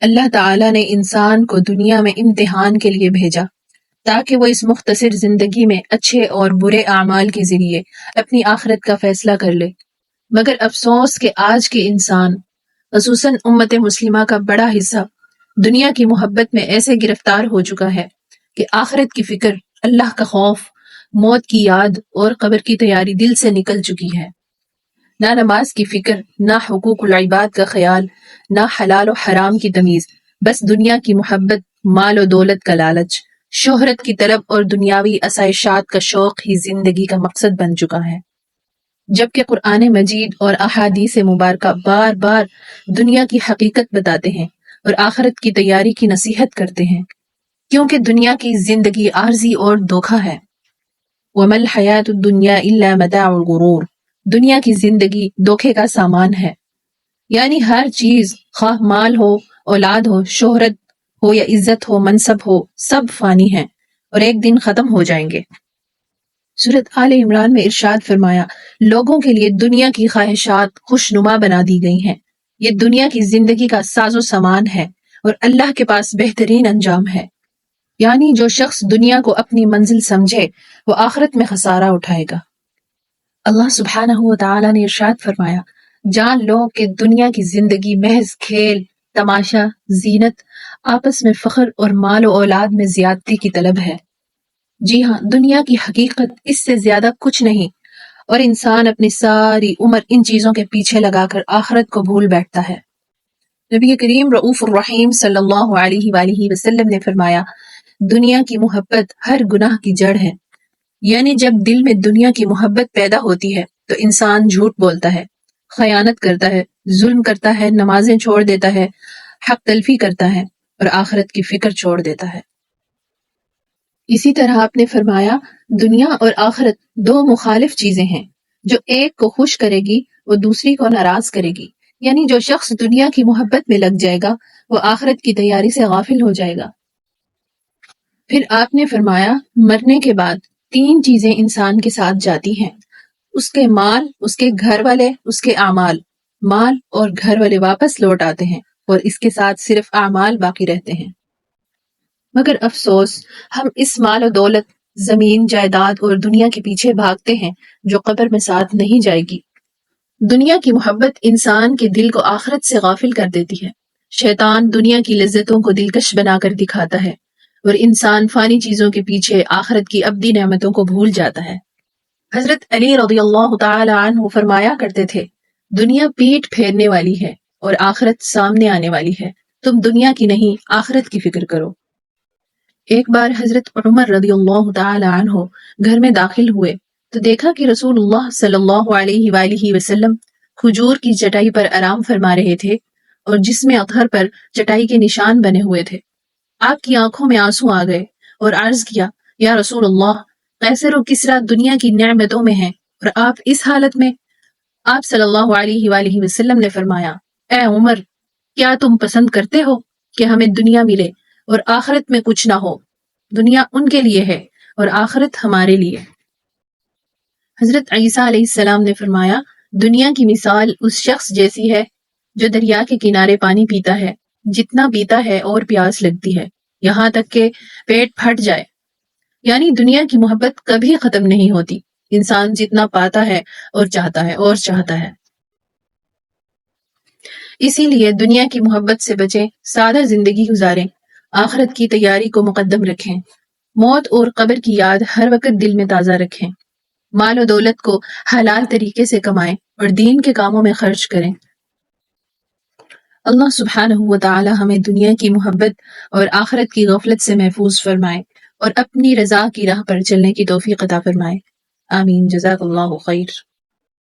اللہ تعالیٰ نے انسان کو دنیا میں امتحان کے لیے بھیجا تاکہ وہ اس مختصر زندگی میں اچھے اور برے اعمال کے ذریعے اپنی آخرت کا فیصلہ کر لے۔ مگر افسوس کہ آج کے انسان، خصوصاً امت مسلمہ کا بڑا حصہ، دنیا کی محبت میں ایسے گرفتار ہو چکا ہے کہ آخرت کی فکر، اللہ کا خوف، موت کی یاد اور قبر کی تیاری دل سے نکل چکی ہے۔ نہ نماز کی فکر، نہ حقوق العباد کا خیال، نہ حلال و حرام کی تمیز، بس دنیا کی محبت، مال و دولت کا لالچ، شہرت کی طلب اور دنیاوی آسائشات کا شوق ہی زندگی کا مقصد بن چکا ہے۔ جبکہ قرآن مجید اور احادیث مبارکہ بار بار دنیا کی حقیقت بتاتے ہیں اور آخرت کی تیاری کی نصیحت کرتے ہیں، کیونکہ دنیا کی زندگی عارضی اور دھوکہ ہے۔ وَمَا الْحَيَاةُ الدُّنْيَا إِلَّا مَتَاعُ الْغُرُورِ، دنیا کی زندگی دھوکے کا سامان ہے، یعنی ہر چیز، خواہ مال ہو، اولاد ہو، شہرت ہو یا عزت ہو، منصب ہو، سب فانی ہیں اور ایک دن ختم ہو جائیں گے۔ سورۃ آل عمران میں ارشاد فرمایا، لوگوں کے لیے دنیا کی خواہشات خوشنما بنا دی گئی ہیں، یہ دنیا کی زندگی کا ساز و سامان ہے اور اللہ کے پاس بہترین انجام ہے۔ یعنی جو شخص دنیا کو اپنی منزل سمجھے وہ آخرت میں خسارہ اٹھائے گا۔ اللہ سبحانہ و تعالیٰ نے ارشاد فرمایا، جان لو کہ دنیا کی زندگی محض کھیل، تماشا، زینت، آپس میں فخر اور مال و اولاد میں زیادتی کی طلب ہے۔ جی ہاں، دنیا کی حقیقت اس سے زیادہ کچھ نہیں، اور انسان اپنی ساری عمر ان چیزوں کے پیچھے لگا کر آخرت کو بھول بیٹھتا ہے۔ نبی کریم رؤوف الرحیم صلی اللہ علیہ وآلہ وسلم نے فرمایا، دنیا کی محبت ہر گناہ کی جڑ ہے۔ یعنی جب دل میں دنیا کی محبت پیدا ہوتی ہے تو انسان جھوٹ بولتا ہے، خیانت کرتا ہے، ظلم کرتا ہے، نمازیں چھوڑ دیتا ہے، حق تلفی کرتا ہے اور آخرت کی فکر چھوڑ دیتا ہے۔ اسی طرح آپ نے فرمایا، دنیا اور آخرت دو مخالف چیزیں ہیں، جو ایک کو خوش کرے گی وہ دوسری کو ناراض کرے گی۔ یعنی جو شخص دنیا کی محبت میں لگ جائے گا وہ آخرت کی تیاری سے غافل ہو جائے گا۔ پھر آپ نے فرمایا، مرنے کے بعد تین چیزیں انسان کے ساتھ جاتی ہیں، اس کے مال، اس کے گھر والے، اس کے اعمال۔ مال اور گھر والے واپس لوٹ آتے ہیں اور اس کے ساتھ صرف اعمال باقی رہتے ہیں۔ مگر افسوس، ہم اس مال و دولت، زمین، جائیداد اور دنیا کے پیچھے بھاگتے ہیں جو قبر میں ساتھ نہیں جائے گی۔ دنیا کی محبت انسان کے دل کو آخرت سے غافل کر دیتی ہے۔ شیطان دنیا کی لذتوں کو دلکش بنا کر دکھاتا ہے اور انسان فانی چیزوں کے پیچھے آخرت کی ابدی نعمتوں کو بھول جاتا ہے۔ حضرت علی رضی اللہ تعالی عنہ فرمایا کرتے تھے، دنیا پیٹ پھیرنے والی ہے اور آخرت سامنے آنے والی ہے، تم دنیا کی نہیں آخرت کی فکر کرو۔ ایک بار حضرت عمر رضی اللہ تعالی عنہ گھر میں داخل ہوئے تو دیکھا کہ رسول اللہ صلی اللہ علیہ وآلہ وسلم کھجور کی چٹائی پر آرام فرما رہے تھے اور جسم اطہر پر چٹائی کے نشان بنے ہوئے تھے۔ آپ کی آنکھوں میں آنسو آ گئے اور عرض کیا، یا رسول اللہ، قیصر و کسریٰ دنیا کی نعمتوں میں ہیں اور آپ اس حالت میں؟ آپ صلی اللہ علیہ وآلہ وسلم نے فرمایا، اے عمر، کیا تم پسند کرتے ہو کہ ہمیں دنیا ملے اور آخرت میں کچھ نہ ہو؟ دنیا ان کے لیے ہے اور آخرت ہمارے لیے۔ حضرت عیسیٰ علیہ السلام نے فرمایا، دنیا کی مثال اس شخص جیسی ہے جو دریا کے کنارے پانی پیتا ہے، جتنا پیتا ہے اور پیاس لگتی ہے، یہاں تک کہ پیٹ پھٹ جائے۔ یعنی دنیا کی محبت کبھی ختم نہیں ہوتی، انسان جتنا پاتا ہے اور چاہتا ہے اور چاہتا ہے۔ اسی لیے دنیا کی محبت سے بچیں، سادہ زندگی گزاریں، آخرت کی تیاری کو مقدم رکھیں، موت اور قبر کی یاد ہر وقت دل میں تازہ رکھیں، مال و دولت کو حلال طریقے سے کمائیں اور دین کے کاموں میں خرچ کریں۔ اللہ سبحانہ و تعالی ہمیں دنیا کی محبت اور آخرت کی غفلت سے محفوظ فرمائے اور اپنی رضا کی راہ پر چلنے کی توفیق عطا فرمائے۔ آمین۔ جزاک اللہ خیر۔